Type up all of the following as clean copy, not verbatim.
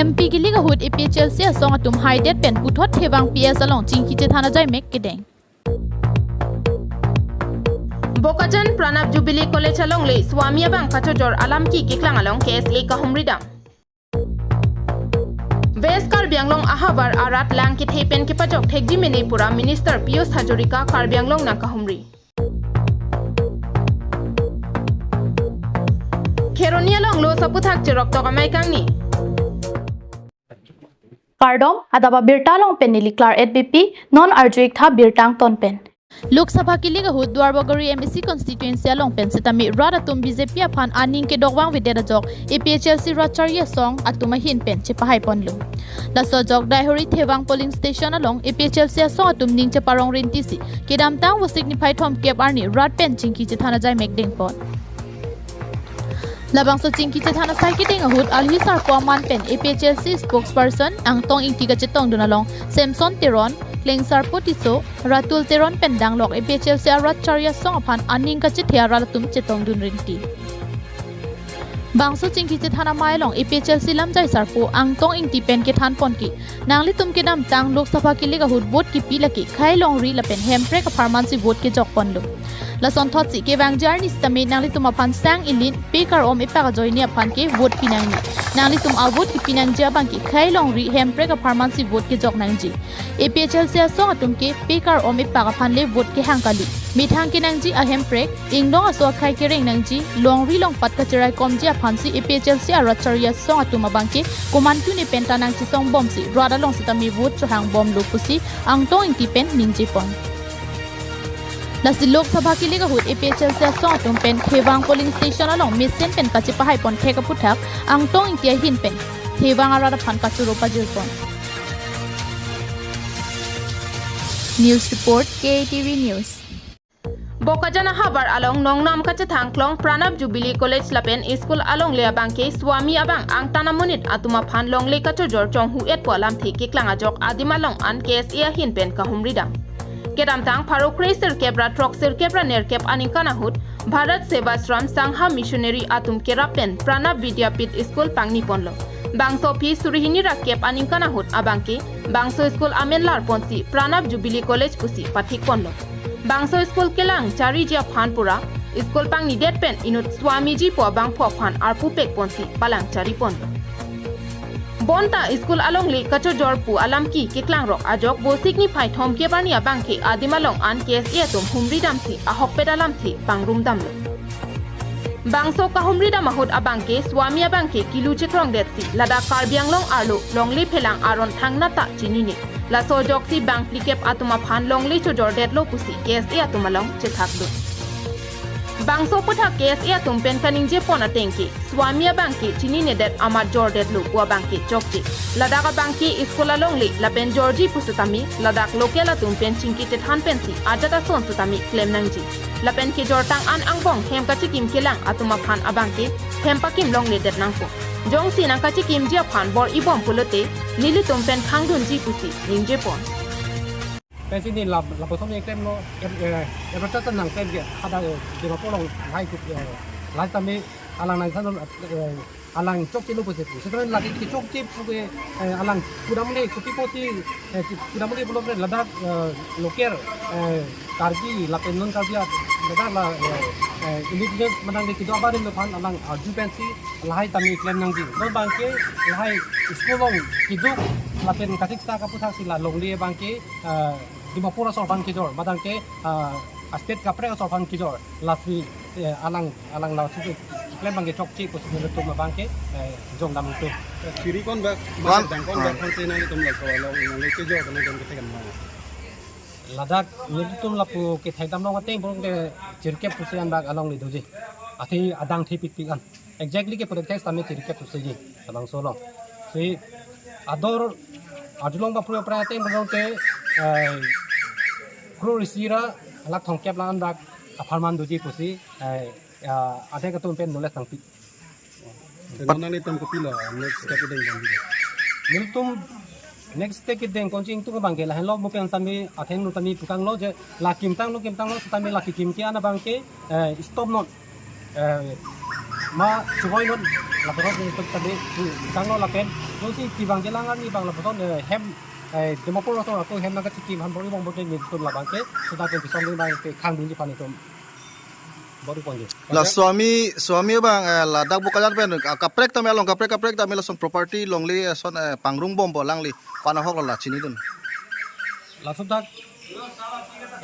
MP ki liga hut EPHL se song atum haidet pen puthot thewang PS along chingki che thana jai mek kedeng Bokajan Pranab Jubilee College along le Swami abang kachojor alam ki kiklang along KSA kahumridam West Karbianglong ahabar arat lang ki thepen ki pajok thekji mene pura Minister Piyush Hajorika Karbianglong na kahumri Kheronia long lo saputhak cherok to kamai kangni Kardom adaba birtalong pen niliklar EDBP non arjuik tha birtang ton pen Lok Sabha ki liga hut Dwarbagari MEC constituency along pen setami rada tum BJP aphan aning ke dogwang videra jok EPHLC racharya song atuma hin pen chepahai ponlu laso jok daihori thewang polling station along EPHLC song atum ning cheparong rinti si kedam tang wo signify thom kep arni rat pen chingki che thana jai mek ding pon Labang so chingki che thana sai ki ding hut alhisar poman pen EPHLC spokesperson ang tong ingtiga che tong dunalong Samson Teron Lengsar Potiso Ratul Teron pendang lok EPHLC racharya song aphan aning ka che thia ratum che tong dun rinti Bangso chingki che thana mai long EPHLC lamjai sarpo ang tong ingti pen ke than pon ki nangli tum ke dam tang Lok Sabha ki liga hut vote ki pilaki khai long ri la pen hemprek pharmacy vote ke jok pon lu la son thot si ke wang jar ni stame nangli tum aphan sang ilin speaker om ipa join ni aphan ke vote pinang ni nangli tum a vote ki pinang ja bang ki khai long ri hemprek pharmacy vote ke jok nang ji EPHLC song atum ke speaker om ipa aphan le vote ke hangkali mithang ke nang ji a hemprek inglong aso khai ke reng nang ji long ri long pat ka cherai kom ji fancy EPHLC racharya song atuma bangke komantu ni penta nang chi song bom si rada long sitami vote cho hang bom lu pusi ang tong inti pen ningji pon Lasi Lok Sabha ki liga hut EPHLC song atum pen thewang polling station along misen pen kachi pahai pon theka puthak ang tong inti hin pen thewang arada phan kachuro pajil pon News report KTV News Bokajana habar along nongnam kachathang klong Pranab Jubilee College lapen school along le abangke Swami abang ang tanamunit atuma phan long le kachojor chong hu et polam thi kiklanga jok adima long an KSA hin pen kahumridam kedam tang pharo kreiser kebra troxer kebra ner kep anikana hut Bharat Sevashram Sangha Missionary atum kera pen Pranab Vidyapit School pangni ponlo bangso phi surihini ra kep anikana hut abangke bangso school amenlar ponsi Pranab Jubilee College pusi pathik ponlo Bangso school kelang chari jia phan pura school pang ni det pen inut Swami ji po bang pho phan arpu pek ponsi palang chari pon Bonta school along le kacho jor pu alam ki keklang rok ajok bo signify thom ke bania bang ke adimalong an KSA tum humri dam si ahok pedalam thi pangrum dam Bangso ka humri dam ahut abangke Swami abangke kilu chekrong det si lada Karbianglong arlo longli phelang aron thangna ta chini ni La sojok si bank likep atuma phan longli chojor det lo pusi KSA atuma long chethak do Bangso putha KSA atum pen kaning je pona tenki Swami banki chini ne det amar jor det lo wa banki chokji ladaka banki iskola longli la pen jorji pusutami ladak lokel atum pen chingki te than pensi ajata son sutami claim nangji la pen ki jor tang an angbong hem ka chikim kelang atuma phan abanki hem pakim longli det nangko Jong sinang kachi kim jia phan bor ibom pulote nili tumpen khangdun ji pusi ningje pon Pensi ni la posong ni klem no berita tentang klem dia ada di mapolong hai ku lai tami alang nang san alang chok ci lu pusi setelah lagi ki chok ci alang kudamli kupi poti kudamli belum ladak loker kargi lapen non kargi ladak la ini juga menang di kedua badan depan alang pensi lahai tami klem nang ji non bangke lahai sekolong hidup lapen kasih kita kaputak sila longli bangke di mapura sorban kijor badang ke state kapre sorban kijor lasi alang la suku klem bangke chokchi ko sinu tu bangke jong dam tu kiri kon bak kon konsen nang tum la so long le kijor kana jom ke kan ladak ni tum la pu ke thai dam long ateng bong de jirke pusian bak along li doji ati adang thi pik pikan exactly ke product test ame jirke pusi abang solong si ador ajulong ba pura prate bong te Kru risira alak thongkep lan bak aparman doji pusi ade ka tum pen knowledge tang pi nona ni tum ko pila next step deng jam nil tum next step ke deng konjing tu bang ke la hello mo pen sami atheng nu tami tukang lo je la kim tang lo sami la kim ki ana bang ke stop not ma chuboi non la photo ni to tabe sang no la pen no si ki bang jelang ni bang la photo hem demopor so ko hem na ka ki han bori bong bote ni to la bang ke sudah ke bisong ni bang ke khang dun ji pani to baru ponje la suami bang la dak bukajar pen kaprek tame along kaprek tame la song property longli son pangrung bom bolangli pana hok la chini dun la sudah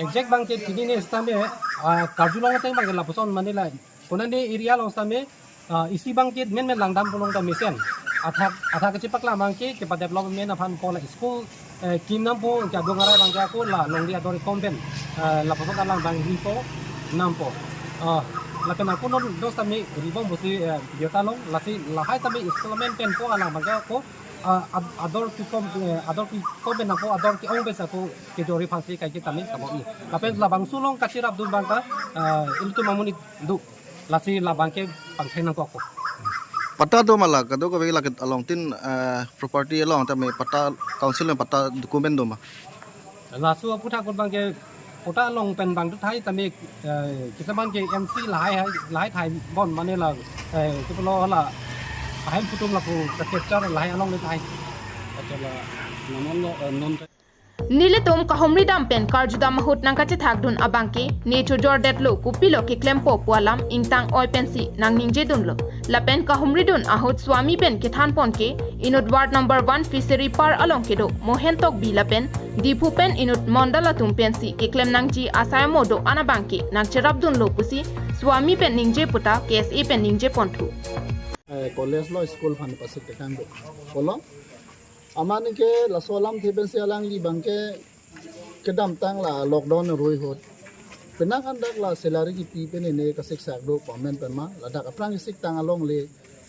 exact bang ke chini ne stame karjulong teng bang la poson manila konan de area long stame isi bang ke men langdam polong ta mesen athak ke cipak la bang ke pa development aphan pola school kim nam po ja dongara bang ja ko la longli adori kompen la poson lang bang ripo nampo la pena ko non dos tami ribom bosi biotalong la si la hai tami installment pen ko alang bang ko ador ki kom na ko ador ki ong besa ko ke jori phansi kai ki tami tamo i la pen la bang sulong ka sirap dun bang ka iltu mamuni du la si la bang ke pang thena ko ko pata do mala ka do ko vela ke along tin property along tame pata council me pata document do ma la su putha ko bang ke pota long pen bang tu thai tami kisaban ke mc lai thai bon mane la ko lo la hai putum la ko capture lai along le thai la non Nilitum kahomri dam pen karjuda mahut nang kache thakdun abangke nature jordet lo kupilo ke klempo pualam ingtang oi pensi nang ningje dun lo la pen kahomri dun ahut swami pen ke than pon ke inut ward number 1 fishery par along ke do mohen tok bi la pen dipu pen inut mondala tum pensi ke klem nang ji asay modo anabangke nang cherap dun lo pusi swami pen ningje puta KSA pen ningje pontu college lo school fan pasik te kan do polo amani ke la solam theben se alang li bangke kedam tang la lockdown roi hot penak andak la salary ki pi pen ne ka sik sak do comment pen ma la dak aprang sik tang along le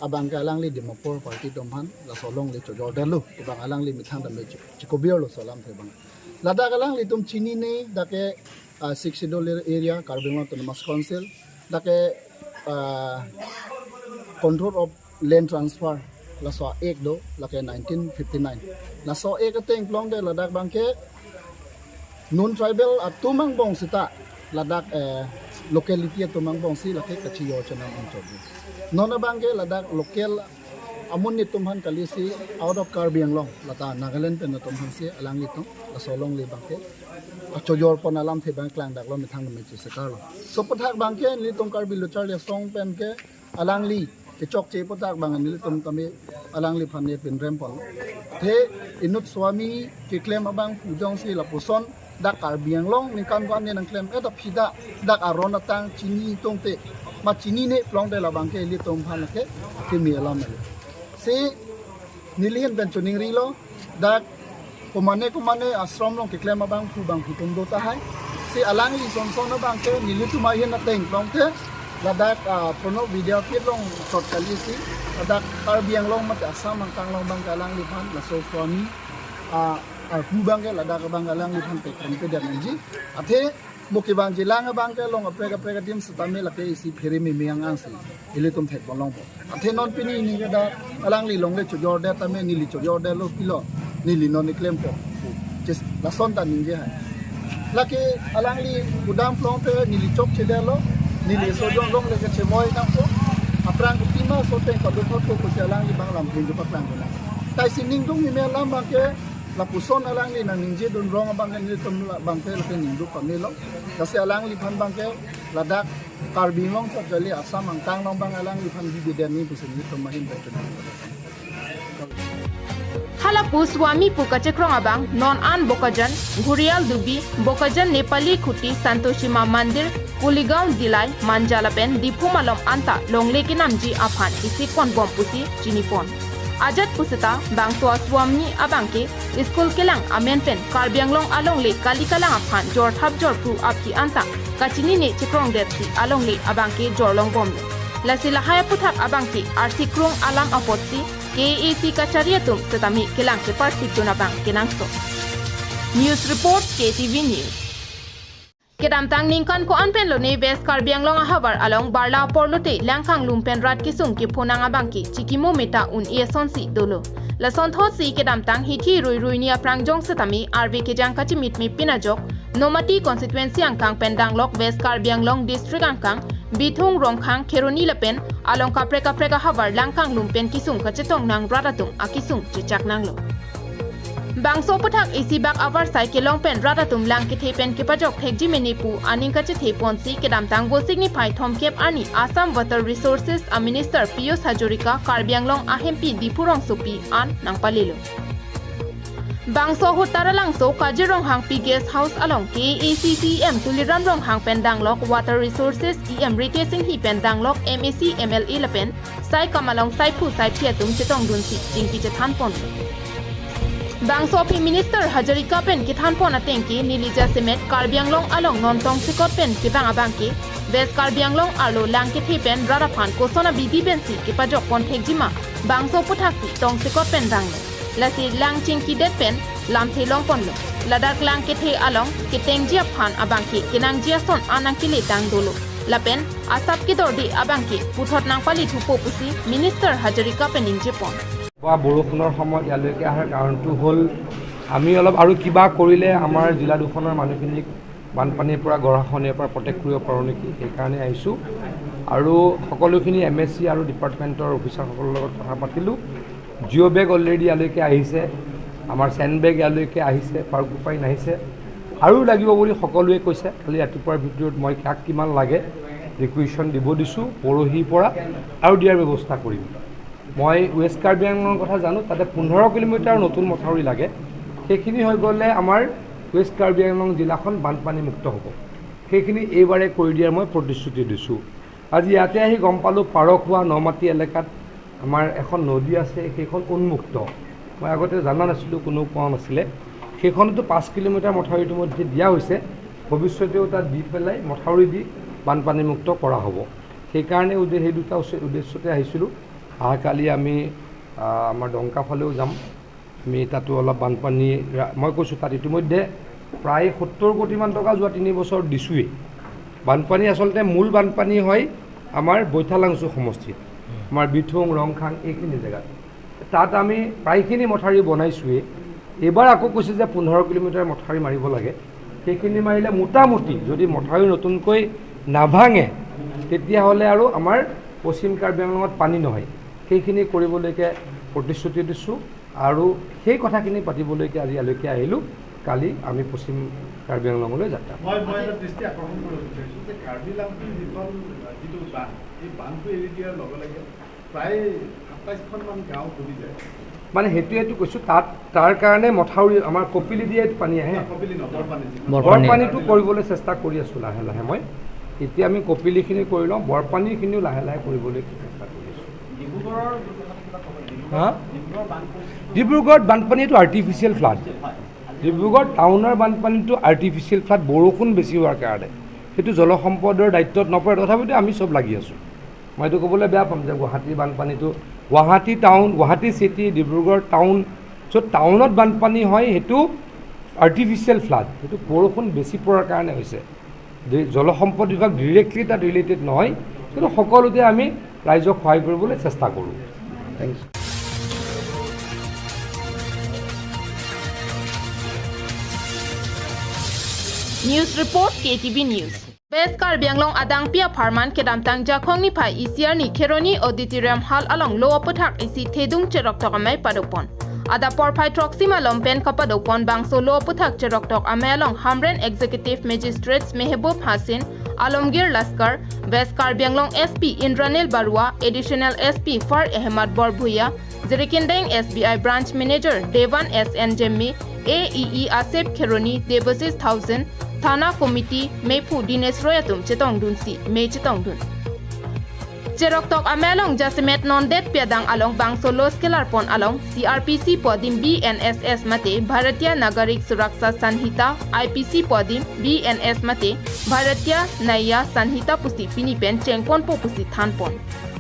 abang ka alang li demopor party domhan la solong le chojor dalu bang alang li mithang da me chikobier lo solam the bang la dak alang li tum chini ne dake 6 dollar area carbon autonomous council dake control of land transfer la so ek do la ke 1959 la so ek teng plong de la dak bangke non tribal atumang bong sita la dak locality atumang bong si la ke kachiyo chana on chobi non bangke la dak local amun ni tumhan kalisi out of Karbi Anglong la ta Nagaland pen tumhan si alang litung la so long le bangke achojor pon alam the bang klang dak lo mi thang me chi sakar lo so pathak bangke ni tum Karbi luchar le song pen ke alang li ke chok che potak bangan ni tum kami alang li phane pin rempol the inut swami ke claim abang pujong si la puson dak Karbi Anglong ni kan wan ni nang claim eta phida dak aron atang chini tongte ma chini ne plong de la bangke li tum phan ke ke mi alam si nilian ben chuning ri lo dak kumane ashram long ke claim abang pu bang putum do ta hai si alang li son son bang ke nilitu ma hin na teng plong te ladak prono video clip long short kali si ladak Karbi Anglong mat asam mangkang long bang kalang lipan la so swami pu bang ke ladak bang kalang lipan pe kompe dan ji athe muki bang jilang bang ke long apre dim stame la ke isi pheri mi miang ang si ile tum thek bolong po athe non pini ni da kalang li long le chojor de tame ni li chojor de lo pilo ni li non ni claim po just la son ta ninge hai la ke alang li udam plong pe ni li chok che de lo nili sojong long le ke chemoy na po aprang kutima so te ka do ko ko selang li bang lam pin jo paklang ko tai sining dong ni me lam bang ke la puson alang li na ningje don rong bang ni tum bang ke ke ning du pa me lo ka se alang li phan bang ke ladak Karbi Anglong ko jali asam ang tang long bang alang li phan bi den ni pusin ni tum mahin pe Halapu swami pukache krong abang non an bokajan Gurial dubi bokajan Nepali khuti Santoshima mandir Kuligaon dilai manjalapen dipumalom anta longle ki namji aphan isi kon bom pusi chinipon ajat pusita bang to swami abangke school kelang amen pen Karbi Anglong along le kalikalang aphan jor thap jor pru apki anta kachini ne chikrong det si along le abangke jorlong bom lasila haya puthak abangki arsi krong alam apotsi KAC Kachariatum tetami kelang ke parsik donabang kenangso. News report KTV News. Kedam tang ningkan ko anpen lo ne bes Karbi Anglong habar along barla porlote langkhang lumpen rat kisung ki phonang abangki chikimo meta un esonsi dolo. La son thosi kedam tang hithi rui ni aprangjong setami RV kejang kachimit mi pinajok nomati constituency angkang pendang lok bes Karbi Anglong district angkang bithung rongkhang kheroni lapen along kapre habar langkang lumpen kisung kachetong nang ratatung akisung chichak nanglo bangso pathak isi bak avar cycle longpen ratatum lang ke thepen ke pajok thekji menipu aning kache theponsi kedam tangbo signify thomkep ani Assam Water Resources a Minister Piyush Hajorika Karbi Anglong ahempi dipurong sopi an nang palilo bangso hutara langso kajirong hang pi guest house along KACCM tuliram rong hang pendanglok Water Resources EM retesing hi pendanglok MAC MLE lapen sai kamalong sai phu sai phiatum chetong dunsi jingki chethan pon bangso pi Minister Hajorika pen kithan pon atengki nilija semet Karbi Anglong along nontong sikot pen kibang abangki West Karbi Anglong arlo langke thepen raraphan kosona bidi bensi kipajok pon thekjima bangso puthakti tong sikot pen danglo lasi lang chingki det pen lam thelong ponlo ladak lang ke the along ke tengjia phan abangki kinang jia son anang kile tang dolo lapen asap ki dordi abangki puthot nang pali thupo pusi Minister Hajorika pening jepon বা বৰষুণৰ সময়ত ইয়ালৈকে অহাৰ কাৰণটো হ'ল আমি অলপ আৰু কিবা কৰিলে আমাৰ জিলা দুখনৰ মানুহখিনিক বানপানীৰ পৰা গৰাখহনীয়াৰ পৰা প্ৰটেক্ট কৰিব পাৰোঁ নেকি সেইকাৰণে আহিছোঁ আৰু সকলোখিনি MSC আৰু ডিপাৰ্টমেণ্টৰ অফিচাৰসকলৰ লগত কথা পাতিলোঁ জিঅ' বেগ অলৰেডি ইয়ালৈকে আহিছে আমাৰ চেণ্ড বেগ ইয়ালৈকে আহিছে পাৰ্কোপাইন আহিছে আৰু লাগিব বুলি সকলোৱে কৈছে খালি ৰাতিপুৱাৰ ভিডিঅ'ত মই কাক কিমান লাগে ৰিকুৱেশ্যন দিব দিছোঁ পৰহিৰ পৰা আৰু দিয়াৰ ব্যৱস্থা কৰিম মই ৱেষ্ট কাৰ্বি আংলঙৰ কথা জানো তাতে 15 কিলোমিটাৰ নতুন মথাউৰি লাগে সেইখিনি হৈ গ'লে আমাৰ ৱেষ্ট কাৰ্বি আংলং জিলাখন বানপানী মুক্ত হ'ব সেইখিনি এইবাৰে কৰি দিয়াৰ মই প্ৰতিশ্ৰুতি দিছোঁ আজি ইয়াতে আহি গম পালোঁ পাৰখোৱা নমাটি এলেকাত আমাৰ এখন নদী আছে সেইখন উন্মুক্ত মই আগতে জানা নাছিলোঁ কোনো কোৱা নাছিলে সেইখনতো 5 কিলোমিটাৰ মথাউৰিটোৰ মধ্যে দিয়া হৈছে ভৱিষ্যতেও তাত দি পেলাই মথাউৰি দি বানপানী মুক্ত কৰা হ'ব সেইকাৰণে সেই দুটা উদ্দেশ্যতে আহিছিলোঁ কালি আমি আমাৰ ডংকা ফালেও যাম আমি তাতো অলপ বানপানী মই কৈছোঁ তাত ইতিমধ্যে প্ৰায় 70 কোটিমান টকা যোৱা 3 বছৰ দিছোঁৱেই বানপানী আচলতে মূল বানপানী হয় আমাৰ বৈঠালাংচু সমষ্টিত আমাৰ বিথুং ৰংখাং এইখিনি জেগাত তাত আমি প্ৰায়খিনি মথাউৰি বনাইছোঁৱেই এইবাৰ আকৌ কৈছে যে 15 কিলোমিটাৰ মথাউৰি মাৰিব লাগে সেইখিনি মাৰিলে মোটামুটি যদি মথাউৰি নতুনকৈ নাভাঙে তেতিয়াহ'লে আৰু আমাৰ পশ্চিম কাৰ্বি আংলঙত পানী নহয় সেইখিনি কৰিবলৈকে প্ৰতিশ্ৰুতি দিছোঁ আৰু সেই কথাখিনি পাতিবলৈকে আজি ইয়ালৈকে আহিলোঁ কালি আমি পশ্চিম কাৰ্বি আংলঙলৈ যাত্ৰা মই এটা দৃষ্টি আকৰ্ষণ কৰিব বিচাৰিছোঁ যে কাৰ্বি আংলঙৰ যিটো বান্ধ এই বান্ধটো এৰি দিয়াৰ লগে লগে প্ৰায় 27খনমান গাঁও ডুবি যায় মানে সেইটোৱেতো কৈছোঁ তাত তাৰ কাৰণে মথাউৰি আমাৰ কপিলি দিয়ে পানী আহে বৰপানীটো কৰিবলৈ চেষ্টা কৰি আছোঁ লাহে লাহে মই এতিয়া আমি কপিলিখিনি কৰি লওঁ বৰপানীখিনিও লাহে লাহে কৰিবলৈ চেষ্টা কৰি আছোঁ ডিব্ৰুগড়ত বানপানীটো আৰ্টিফিচিয়েল ফ্লাড ডিব্ৰুগড় টাউনৰ বানপানীটো আৰ্টিফিচিয়েল ফ্লাড বৰষুণ বেছি হোৱাৰ কাৰণে সেইটো জলসম্পদৰ দায়িত্বত নপৰে তথাপিতো আমি চব লাগি আছোঁ মই এইটো ক'বলৈ বেয়া পাম যে গুৱাহাটীৰ বানপানীটো Guwahati town Guwahati city Dibrugarh town য'ত টাউনত বানপানী হয় সেইটো আৰ্টিফিচিয়েল ফ্লাড সেইটো বৰষুণ বেছি পৰাৰ কাৰণে হৈছে জলসম্পদ বিভাগ ডিৰেক্টলি তাত ৰিলেটেড নহয় কিন্তু সকলোতে আমি ৰাইজক সহায় কৰিবলৈ চেষ্টা কৰোঁ thank you News Report KTV News West Karbi Anglong adang pia farman kedam tang jakhong ni phai ECR ni Kheroni Auditorium Hall along lo aputhak isi thedung cherok tok amai padopon ada por phai troxima lompen kapadopon bangso lo aputhak cherok tok amai along Hamren Executive Magistrates Mehboob Hasin Alamgir Laskar West Karbi Anglong SP Indranil Barua Additional SP Far Ahmad Borbhuya Zirikindeng SBI Branch Manager Devan SN Jemmi AEE Asep Kheroni Debasis 1000 Thana Committee Mepu Dines Royatum Chetong Dunsi Me Chetong Dun Cherok Tok Amelong Jasimet Non-Det Piadang Along Bang Solo Skelar Pon Along CRPC Podim BNSS Mate Bharatiya Nagarik Suraksha Sanhita IPC Podim BNS Mate Bharatiya Naya Sanhita Pusi Pinipen Chengpon Po Pusi Thanpon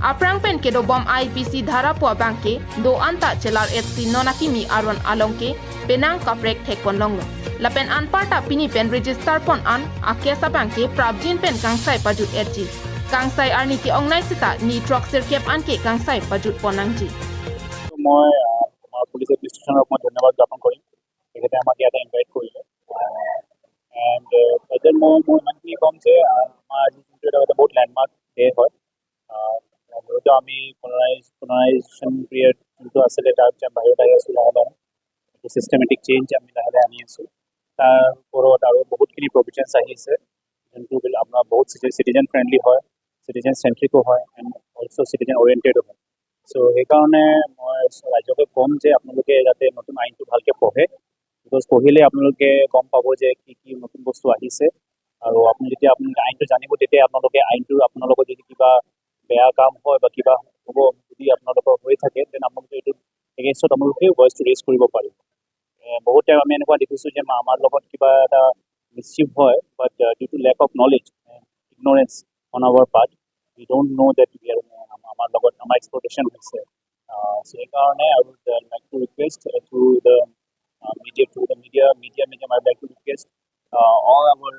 Aprang pen kedo bom IPC dhara po bangke do anta chelar SC nonakimi aron alongke penang kaprek thekpon longlo lapen anparta pini pen register pon an akesa bangke prabjin pen kangsai pajut erji kangsai arni ki ongnai sita ni truck sirkep anke kangsai pajut ponangji মই আমাৰ police এডমিনিষ্ট্ৰেশ্যনক মই ধন্যবাদ জ্ঞাপন কৰিম তেখেতে আমাক ইয়াতে invite কৰিলে এণ্ড এতিয়া মই ইমানখিনি ক'ম যে আমাৰ আজি যোনটো এটা বহুত লেণ্ডমাৰ্ক সেয়ে হয় মূলতঃ আমি কলনাইজেশ্যন পিৰিয়ড যোনটো আছিলে তাৰ পিছত বাহিৰত আহি আছোঁ লাহে লাহে চিষ্টেমেটিক চেঞ্জ আমি লাহে লাহে আনি আছোঁ তাৰ ওপৰত আৰু বহুতখিনি প্ৰভিজনছ আহিছে যোনটো আপোনাৰ বহুত চিটিজেন ফ্ৰেণ্ডলি হয় চিটিজেন চেণ্ট্ৰিকো হয় এণ্ড অলছ' চিটিজেন অৰিয়েণ্টেডো হয় চ' সেইকাৰণে মই ৰাজ্যকে ক'ম যে আপোনালোকে যাতে নতুন আইনটো ভালকৈ পঢ়ে বিকজ পঢ়িলে আপোনালোকে গম পাব যে কি কি নতুন বস্তু আহিছে আৰু আপুনি যেতিয়া আপোনালোকে আইনটো জানিব তেতিয়া আপোনালোকে আইনটো আপোনালোকৰ যদি কিবা বেয়া কাম হয় বা কিবা হ'ব যদি আপোনালোকৰ হৈ থাকে তেনে আপোনালোকে এইটো এগেইনষ্টত আপোনালোকে ভইচটো ৰেইজ কৰিব পাৰিব বহুত টাইম আমি এনেকুৱা দেখিছোঁ যে আমাৰ লগত কিবা এটা মিছচিভ হয় but due to lack of knowledge ignorance on our part we don't know' that আমাৰ লগত আমাৰ এক্সপ্ল'টেশ্যন হৈছে সেইকাৰণে I would like to request through the media I like to request all our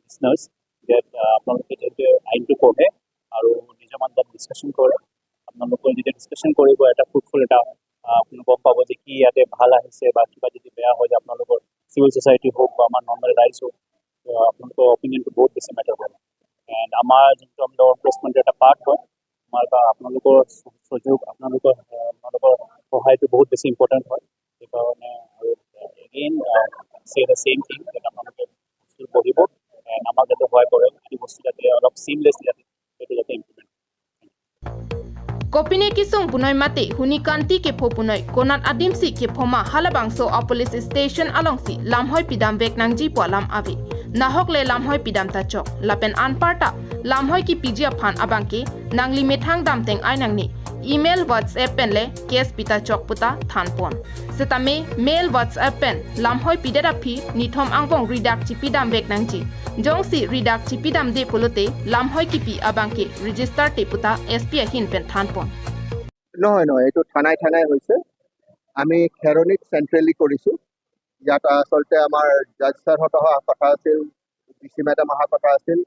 listeners that আপোনালোকে যেতিয়া আইনটো পঢ়ে আৰু নিজৰ মাজত ডিছকাশ্যন কৰে আপোনালোকৰ যেতিয়া ডিছকাশ্যন কৰিব এটা ফ্ৰুটফুল এটা আপুনি গম পাব যে কি ইয়াতে ভাল আহিছে বা কিবা যদি বেয়া হয় যে আপোনালোকৰ চিভিল ছ'চাইটি হওক বা আমাৰ নৰ্মেল ৰাইজ হওক আপোনালোকৰ অপিনিয়নটো বহুত বেছি মেটাৰ কৰে এণ্ড আমাৰ যোনটো আমাৰ প্লেচমেণ্টৰ এটা পাৰ্ট হয় আমাৰ আপোনালোকৰ সহযোগ আপোনালোকৰ সহায়টো বহুত বেছি ইম্পৰ্টেণ্ট হয় সেইকাৰণে আৰু again say the same thing that আপোনালোকে বস্তু পঢ়িব এণ্ড আমাক যাতে সহায় কৰে এই বস্তু যাতে অলপ চিমলেছ যাতে সেইটো যাতে implement Kopine kisung punoi mate huni kanti ke pho punoi konat adimsi ke phoma halabangso a police station alongsi lamhoi pidam vek nangji polam avi nahok le lamhoi pidam ta chok lapen anparta lamhoi ki pijia phan abangke nangli methang damteng ainangni email whatsapp pen le case pita chok puta thanpon setame mail whatsapp pen lamhoi pidera phi nithom angbong redact chi pidam vek nangji jongsi redact chi pidam de polote lamhoi ki pi abangke register te puta sp hin pen thanpon নহয় এইটো থানাই হৈছে আমি খেৰণিত centrally কৰিছোঁ ইয়াত আচলতে আমাৰ জাজ ছাৰহঁত অহা কথা আছিল ডিচি মেডাম অহা কথা আছিল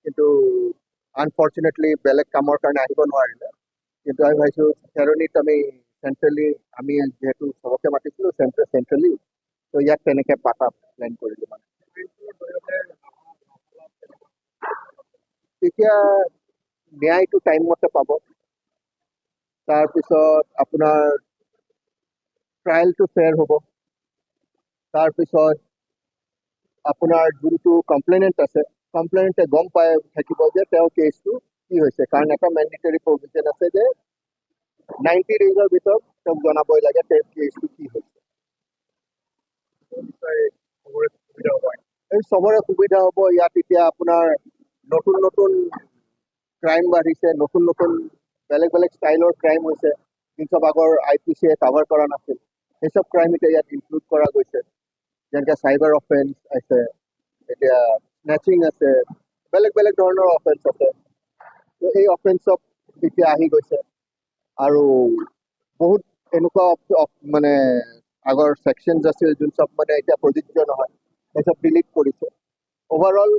কিন্তু আনফৰ্চুনেটলি বেলেগ কামৰ কাৰণে আহিব নোৱাৰিলে কিন্তু আমি ভাবিছোঁ খেৰণিত আমি চেণ্ট্ৰেলি আমি যিহেতু চবকে মাতিছিলোঁ চেণ্ট্ৰেলি তো ইয়াত তেনেকৈ পাতা প্লেন কৰিলোঁ মানে তেতিয়া ন্যায়টো টাইমমতে পাব তাৰপিছত আপোনাৰ ট্ৰায়েলটো ফেয়াৰ হ'ব তাৰপিছত আপোনাৰ যোনটো কমপ্লেইনেণ্ট আছে কমপ্লেইনেণ্টে গম পাই থাকিব যে তেওঁৰ কেছটো কি হৈছে কাৰণ এটা মেণ্ডেটৰী প্ৰভিজন আছে যে 90 ডেইজৰ ভিতৰত তেওঁক জনাবই লাগে তেওঁৰ কেছটো কি হৈছে এই চবৰে সুবিধা হ'ব ইয়াত এতিয়া আপোনাৰ নতুন ক্ৰাইম বাঢ়িছে নতুন বেলেগ ষ্টাইলৰ ক্ৰাইম হৈছে যিসব আগৰ IPCয়ে কাভাৰ কৰা নাছিল সেইসব ক্ৰাইম এতিয়া ইয়াত ইনক্লুড কৰা গৈছে যেনেকৈ চাইবাৰ অফেন্স আছে এতিয়া স্নেচিং আছে বেলেগ ধৰণৰ অফেন্স আছে তো এই অফেন্সক এতিয়া আহি গৈছে আৰু বহুত এনেকুৱা মানে আগৰ ছেকশ্যনছ আছিল যোন সব মানে এতিয়া প্ৰযোজ্য নহয় সেইসব ডিলিট কৰিছে অভাৰঅল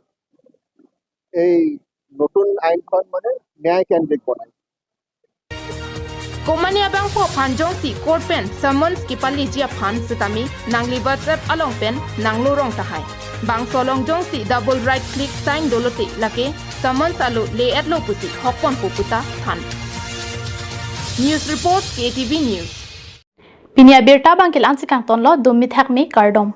এই নতুন আইনখন মানে ন্যায় কেন্দ্ৰিক বনায় Komani abang pho phan jong si court pen summons ki pali jia phan setami nangli WhatsApp along pen nanglo rong tahai bang solong jong si double right click sign dolote lake summons alu le atlo pusi hokpon puputa phan News report KTV News Pinia Birta Bangkil Ansikang Tonlo Dumit Hakmi Kardom